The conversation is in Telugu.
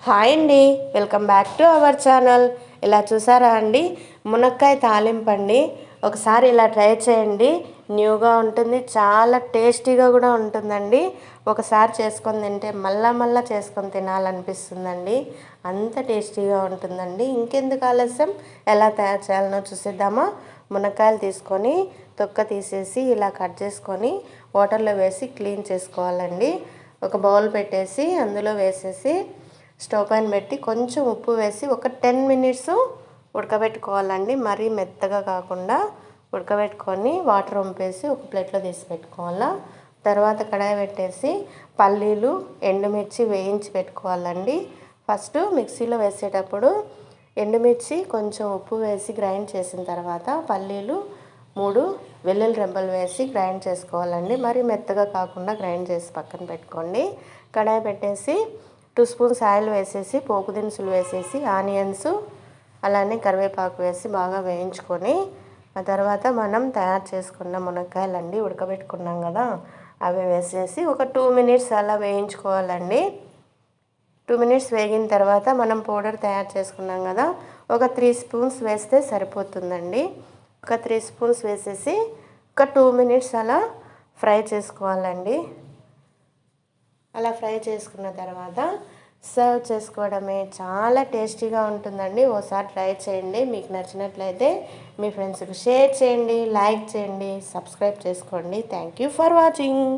హాయ్ అండి, welcome back to our channel. ఇలా చూసారా అండి, మునక్కాయ తాలింపు అండి. ఒకసారి ఇలా ట్రై చేయండి, న్యూగా ఉంటుంది, చాలా టేస్టీగా కూడా ఉంటుందండి. ఒకసారి చేసుకొని తింటే మళ్ళా చేసుకొని తినాలనిపిస్తుందండి, అంత టేస్టీగా ఉంటుందండి. ఇంకెందుకు ఆలస్యం, ఎలా తయారు చేయాలనో చూసేద్దామా. మునక్కాయలు తీసుకొని తొక్క తీసేసి ఇలా కట్ చేసుకొని వాటర్లో వేసి క్లీన్ చేసుకోవాలండి. ఒక బౌల్ పెట్టేసి అందులో వేసేసి స్టవ్ పైన పెట్టి కొంచెం ఉప్పు వేసి ఒక 10 మినిట్స్ ఉడకబెట్టుకోవాలండి. మరీ మెత్తగా కాకుండా ఉడకబెట్టుకొని వాటర్ వంపేసి ఒక ప్లేట్లో తీసి పెట్టుకోవాలా. తర్వాత కడాయి పెట్టేసి పల్లీలు ఎండుమిర్చి వేయించి పెట్టుకోవాలండి. ఫస్ట్ మిక్సీలో వేసేటప్పుడు ఎండుమిర్చి కొంచెం ఉప్పు వేసి గ్రైండ్ చేసిన తర్వాత పల్లీలు 3 వెల్లుల్లి రెబ్బలు వేసి గ్రైండ్ చేసుకోవాలండి. మరీ మెత్తగా కాకుండా గ్రైండ్ చేసి పక్కన పెట్టుకోండి. కడాయి పెట్టేసి 2 స్పూన్స్ ఆయిల్ వేసేసి పోపు దినుసులు వేసేసి ఆనియన్స్ అలానే కరివేపాకు వేసి బాగా వేయించుకొని ఆ తర్వాత మనం తయారు చేసుకున్న మునక్కాయలండి ఉడకబెట్టుకున్నాం కదా, అవి వేసేసి ఒక 2 మినిట్స్ అలా వేయించుకోవాలండి. 2 మినిట్స్ వేగిన తర్వాత మనం పౌడర్ తయారు చేసుకున్నాం కదా, ఒక 3 స్పూన్స్ వేస్తే సరిపోతుందండి. ఒక 3 స్పూన్స్ వేసేసి ఒక 2 మినిట్స్ అలా ఫ్రై చేసుకోవాలండి. అలా ఫ్రై చేసుకున్న తర్వాత సర్వ్ చేసుకోవడమే. చాలా టేస్టీగా ఉంటుందండి. ఓసారి ట్రై చేయండి. మీకు నచ్చినట్లయితే మీ ఫ్రెండ్స్కి షేర్ చేయండి, లైక్ చేయండి, సబ్స్క్రైబ్ చేసుకోండి. Thank you for watching.